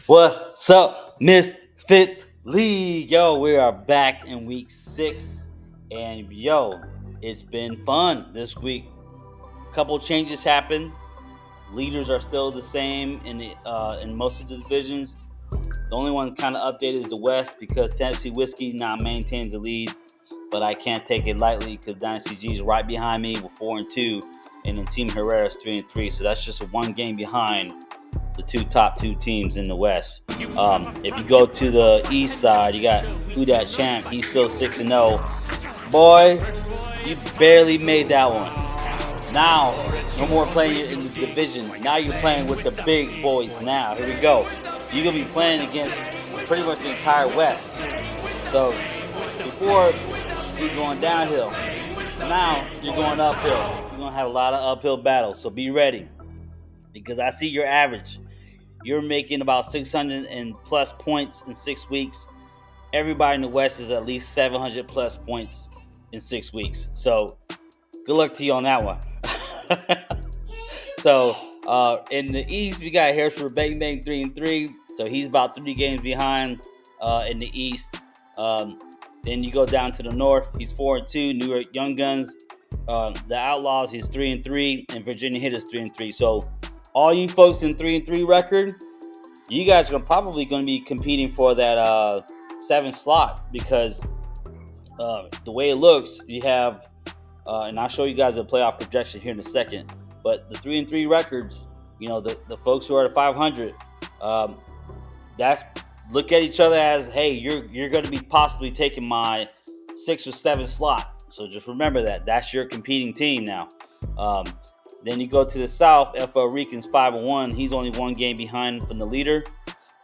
What's up, Misfits League? Yo, we are back in week 6, and yo, it's been fun this week. Couple changes happened. Leaders are still the same in most of the divisions. The only one kind of updated is the West because Tennessee Whiskey now maintains the lead, but I can't take it lightly because Dynasty G is right behind me with 4-2, and then Team Herrera is 3-3. So that's just one game behind the top two teams in the West. If you go to the East side, you got Who Dat Champ. He's still 6-0. Boy, you barely made that one. Now, no more playing in the division. Now you're playing with the big boys. Now, here we go. You're gonna be playing against pretty much the entire West. So before you're going downhill, now you're going uphill. You're gonna have a lot of uphill battles. So be ready because I see your average. You're making about 600 and plus points in 6 weeks. Everybody in the West is at least 700 plus points in 6 weeks. So good luck to you on that one. So in the East, we got Harrisburg Bang Bang 3-3. So he's about 3 games behind in the East. Then you go down to the North. He's 4-2. New York Young Guns, the Outlaws, he's 3-3, and Virginia Hitters 3-3. So all you folks in 3-3 record, you guys are probably going to be competing for that 7th slot because the way it looks, you have, and I'll show you guys a playoff projection here in a second. But the 3-3 records, the folks who are at 500, that's look at each other as, hey, you're going to be possibly taking my 6th or 7th slot. So just remember that's your competing team now. Then you go to the South. FL Rican's 5-1. He's only 1 game behind from the leader,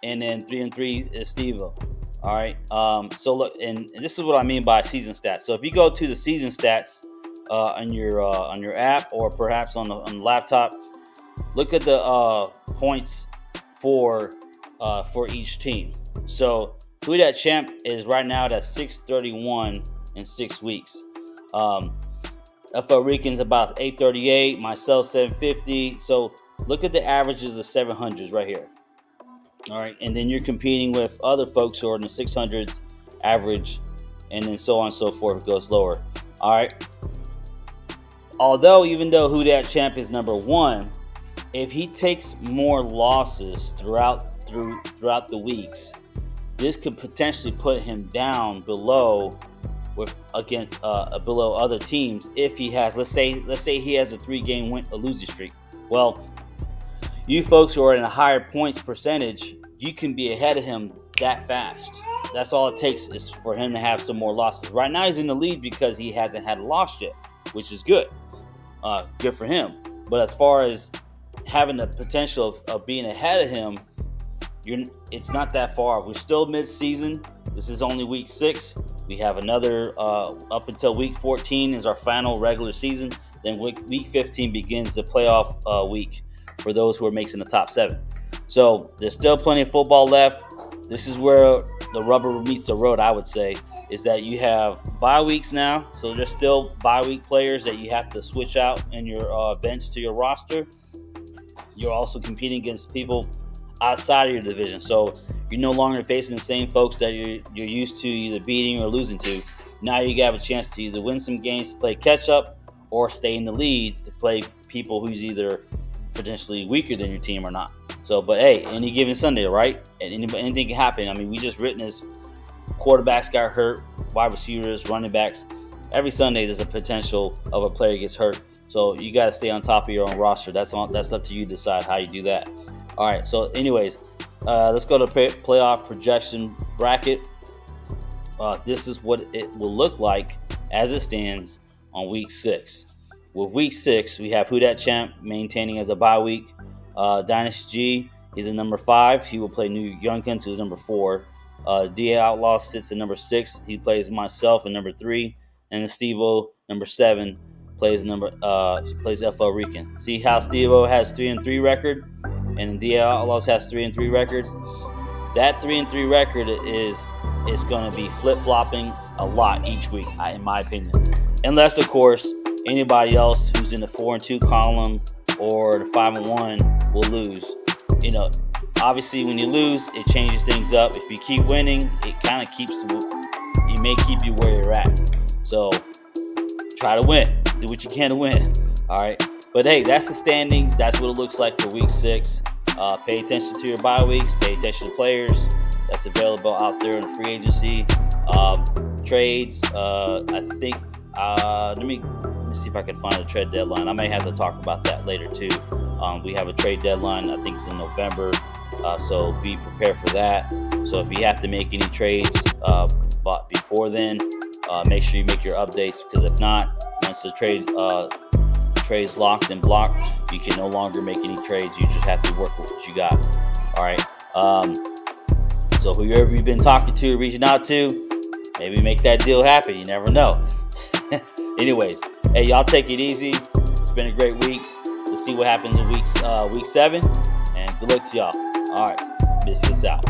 and then 3-3 is Steve-O. All right. So look, and this is what I mean by season stats. So if you go to the season stats on your app or perhaps on the laptop, look at the points for each team. So Who Dat Champ is right now at 631 in 6 weeks. FL Rican's about 838, myself 750. So look at the averages of 700s right here. All right, and then you're competing with other folks who are in the 600s average, and then so on and so forth. It goes lower. All right. Even though Who Dat Champ is number 1, if he takes more losses throughout the weeks, this could potentially put him down below below other teams if he has, let's say he has a 3-game losing streak. Well, you folks who are in a higher points percentage, you can be ahead of him that fast. That's all it takes is for him to have some more losses. Right now he's in the lead because he hasn't had a loss yet, which is good. Good for him. But as far as having the potential of being ahead of him, it's not that far. We're still mid-season. This is only week 6. We have another up until week 14 is our final regular season. Then week 15 begins the playoff week for those who are making the top 7. So there's still plenty of football left. This is where the rubber meets the road, I would say, is that you have bye weeks now. So there's still bye week players that you have to switch out in your bench to your roster. You're also competing against people outside of your division. So you're no longer facing the same folks that you're used to either beating or losing to. Now you have a chance to either win some games to play catch up or stay in the lead to play people who's either potentially weaker than your team or not. So, but hey, any given Sunday, right? And anything can happen. I mean, we just witnessed quarterbacks got hurt, wide receivers, running backs. Every Sunday there's a potential of a player gets hurt. So you got to stay on top of your own roster. That's up to you to decide how you do that. All right. So, anyways, let's go to playoff projection bracket. This is what it will look like as it stands on week 6. With week 6, we have Who Dat Champ maintaining as a bye week. Dynasty G is at number 5. He will play New Young Guns, who's number 4. DA Outlaw sits at number 6. He plays myself at number 3. And Steve-O, number 7, plays FL Rican. See how Steve-O has 3-3 record, and DA Outlaws has 3-3 record. That 3-3 record is going to be flip-flopping a lot each week, in my opinion. Unless, of course, anybody else who's in the 4-2 column or the 5-1 will lose. Obviously, when you lose, it changes things up. If you keep winning, it kind of it may keep you where you're at. So try to win. Do what you can to win. All right. But hey, that's the standings. That's what it looks like for week 6. Pay attention to your bye weeks. Pay attention to players that's available out there in the free agency. Trades. I think. Let me see if I can find a trade deadline. I may have to talk about that later too. We have a trade deadline. I think it's in November. So be prepared for that. So if you have to make any trades but before then, make sure you make your updates, because if not, once the trade is locked and blocked, you can no longer make any trades. You just have to work with what you got. All right. So whoever you've been talking to, reaching out to, maybe make that deal happen. You never know. Anyways, hey, y'all take it easy. It's been a great week. We'll see what happens in week 7. And good luck to y'all. All right. Misfits out.